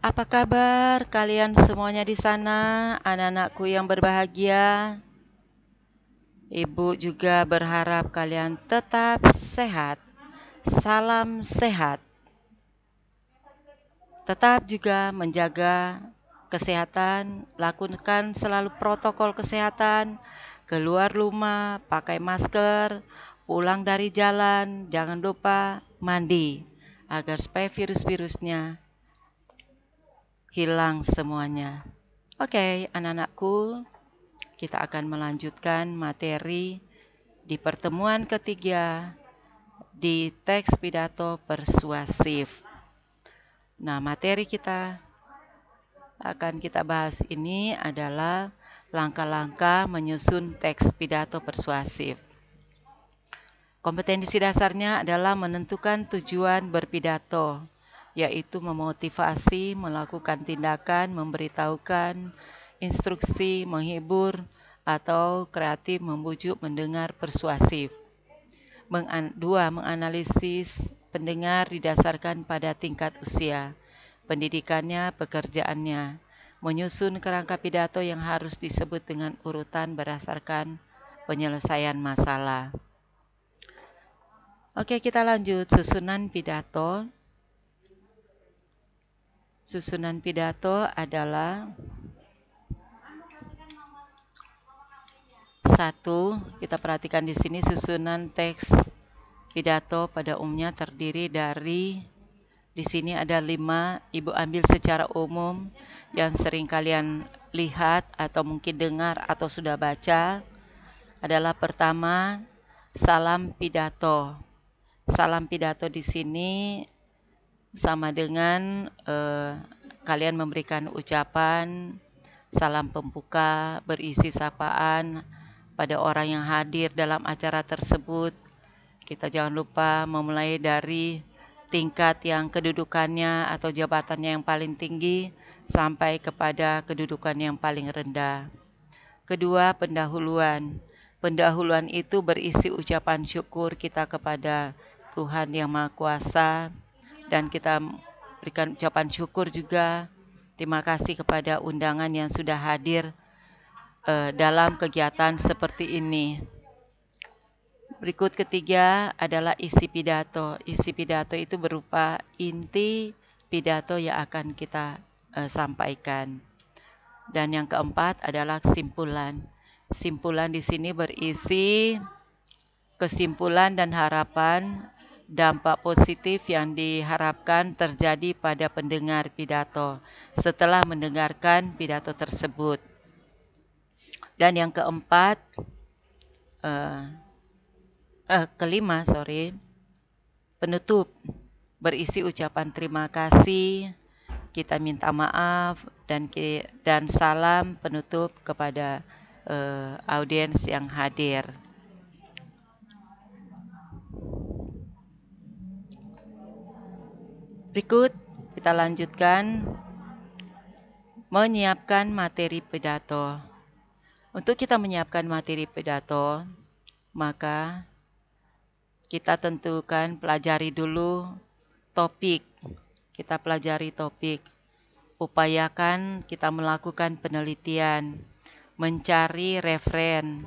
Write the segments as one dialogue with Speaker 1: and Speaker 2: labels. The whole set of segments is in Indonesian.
Speaker 1: Apa kabar kalian semuanya di sana, anak-anakku yang berbahagia? Ibu juga berharap kalian tetap sehat. Salam sehat. Tetap juga menjaga kesehatan, lakukan selalu protokol kesehatan, keluar rumah, pakai masker, pulang dari jalan, jangan lupa mandi, agar supaya virus-virusnya hilang semuanya. Oke, anak-anakku, kita akan melanjutkan materi di pertemuan ketiga di teks pidato persuasif. Nah, materi akan kita bahas ini adalah langkah-langkah menyusun teks pidato persuasif. Kompetensi dasarnya adalah menentukan tujuan berpidato, yaitu memotivasi, melakukan tindakan, memberitahukan, instruksi, menghibur, atau kreatif membujuk mendengar persuasif. Dua, menganalisis pendengar didasarkan pada tingkat usia, pendidikannya, pekerjaannya, menyusun kerangka pidato yang harus disebut dengan urutan berdasarkan penyelesaian masalah. Oke, kita lanjut susunan pidato. Susunan pidato adalah satu, kita perhatikan di sini susunan teks pidato pada umumnya terdiri dari di sini ada 5, Ibu ambil secara umum yang sering kalian lihat atau mungkin dengar atau sudah baca adalah pertama, salam pidato. Salam pidato di sini sama dengan kalian memberikan ucapan salam pembuka berisi sapaan pada orang yang hadir dalam acara tersebut. Kita jangan lupa memulai dari tingkat yang kedudukannya atau jabatannya yang paling tinggi sampai kepada kedudukan yang paling rendah. Kedua, pendahuluan. Pendahuluan itu berisi ucapan syukur kita kepada Tuhan Yang Maha Kuasa, dan kita berikan ucapan syukur juga. Terima kasih kepada undangan yang sudah hadir dalam kegiatan seperti ini. Berikut ketiga adalah isi pidato. Isi pidato itu berupa inti pidato yang akan kita sampaikan. Dan yang keempat adalah kesimpulan. Simpulan di sini berisi kesimpulan dan harapan dampak positif yang diharapkan terjadi pada pendengar pidato setelah mendengarkan pidato tersebut. Dan yang keempat, kelima, penutup berisi ucapan terima kasih, kita minta maaf, dan salam penutup kepada audiens yang hadir. Berikut kita lanjutkan menyiapkan materi pidato. Untuk kita menyiapkan materi pidato, maka kita tentukan pelajari dulu topik. Kita pelajari topik. Upayakan kita melakukan penelitian, mencari referen,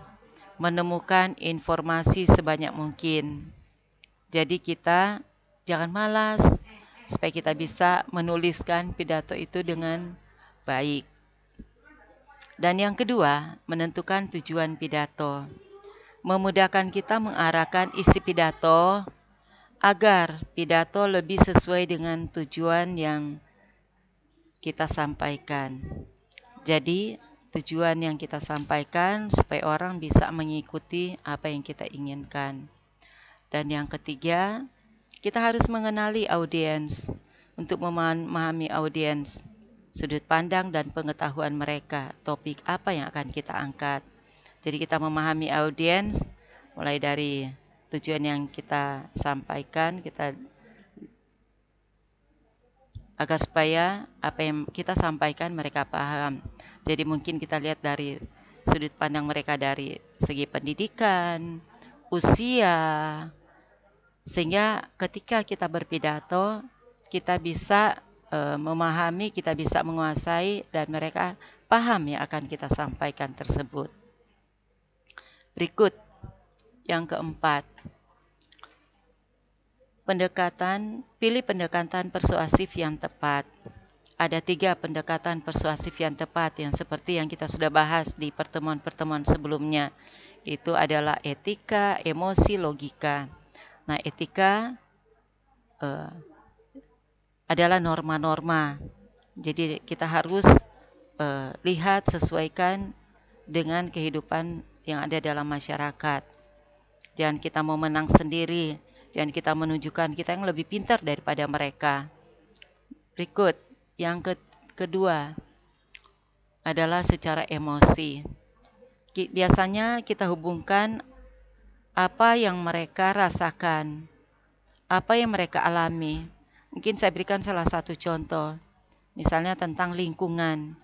Speaker 1: menemukan informasi sebanyak mungkin. Jadi kita jangan malas supaya kita bisa menuliskan pidato itu dengan baik. Dan yang kedua, menentukan tujuan pidato. Memudahkan kita mengarahkan isi pidato agar pidato lebih sesuai dengan tujuan yang kita sampaikan. Jadi, tujuan yang kita sampaikan supaya orang bisa mengikuti apa yang kita inginkan. Dan yang ketiga, kita harus mengenali audiens untuk memahami audiens, sudut pandang dan pengetahuan mereka, topik apa yang akan kita angkat. Jadi kita memahami audiens mulai dari tujuan yang kita sampaikan, agar supaya apa yang kita sampaikan mereka paham. Jadi mungkin kita lihat dari sudut pandang mereka dari segi pendidikan, usia, sehingga ketika kita berpidato, kita bisa memahami, kita bisa menguasai, dan mereka paham yang akan kita sampaikan tersebut. Berikut yang keempat, pilih pendekatan persuasif yang tepat. Ada 3 pendekatan persuasif yang tepat yang seperti yang kita sudah bahas di pertemuan-pertemuan sebelumnya. Itu adalah etika, emosi, logika. Nah, etika adalah norma-norma. Jadi kita harus lihat, sesuaikan dengan kehidupan yang ada dalam masyarakat. Jangan kita mau menang sendiri, jangan kita menunjukkan kita yang lebih pintar daripada mereka. Berikut, yang kedua adalah secara emosi. Biasanya kita hubungkan apa yang mereka rasakan, apa yang mereka alami. Mungkin saya berikan salah satu contoh, misalnya tentang lingkungan.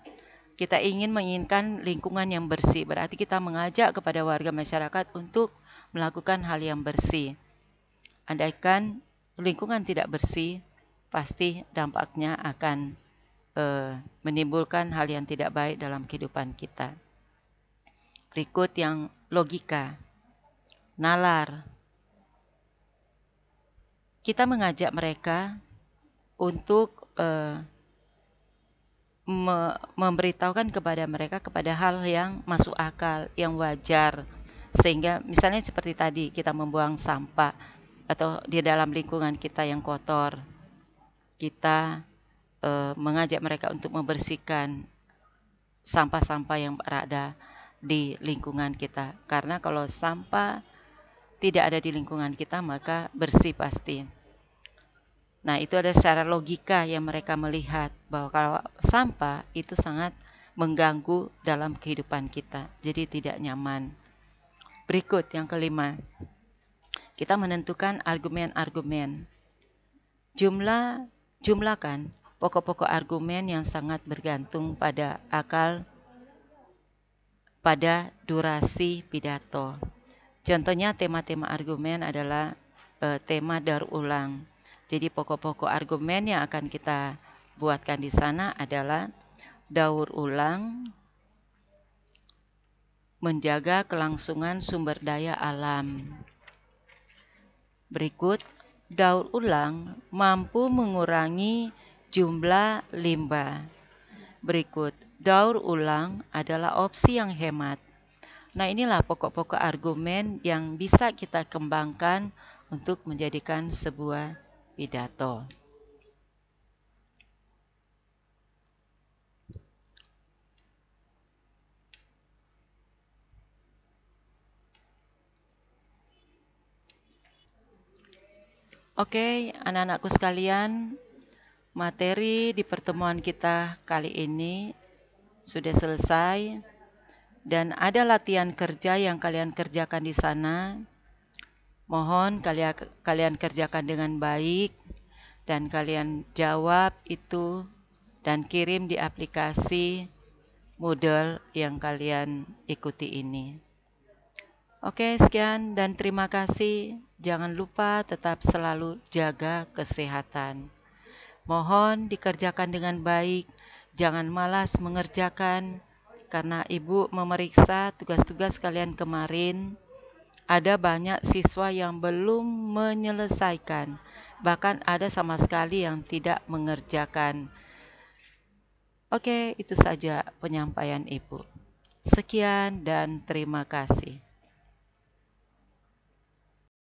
Speaker 1: Kita menginginkan lingkungan yang bersih, berarti kita mengajak kepada warga masyarakat untuk melakukan hal yang bersih. Andaikan lingkungan tidak bersih, pasti dampaknya akan menimbulkan hal yang tidak baik dalam kehidupan kita. Berikut yang logika, nalar. Kita mengajak mereka untuk memberitahukan kepada mereka kepada hal yang masuk akal, yang wajar. Sehingga misalnya seperti tadi, kita membuang sampah atau di dalam lingkungan kita yang kotor, kita mengajak mereka untuk membersihkan sampah-sampah yang berada di lingkungan kita. Karena kalau sampah tidak ada di lingkungan kita, maka bersih pasti. Nah, itu ada secara logika yang mereka melihat bahwa kalau sampah itu sangat mengganggu dalam kehidupan kita, jadi tidak nyaman. Berikut yang kelima, kita menentukan argumen-argumen. Jumlahkan pokok-pokok argumen yang sangat bergantung pada akal, pada durasi pidato. Contohnya tema-tema argumen adalah tema daur ulang. Jadi pokok-pokok argumen yang akan kita buatkan di sana adalah daur ulang, menjaga kelangsungan sumber daya alam. Berikut, daur ulang mampu mengurangi jumlah limbah. Berikut, daur ulang adalah opsi yang hemat. Nah, inilah pokok-pokok argumen yang bisa kita kembangkan untuk menjadikan sebuah pidato. Oke, anak-anakku sekalian, materi di pertemuan kita kali ini sudah selesai dan ada latihan kerja yang kalian kerjakan di sana. Mohon kalian kerjakan dengan baik dan kalian jawab itu dan kirim di aplikasi Moodle yang kalian ikuti ini. Oke, sekian dan terima kasih. Jangan lupa tetap selalu jaga kesehatan. Mohon dikerjakan dengan baik, jangan malas mengerjakan, karena Ibu memeriksa tugas-tugas kalian kemarin. Ada banyak siswa yang belum menyelesaikan, bahkan ada sama sekali yang tidak mengerjakan. Oke, itu saja penyampaian Ibu. Sekian dan terima kasih.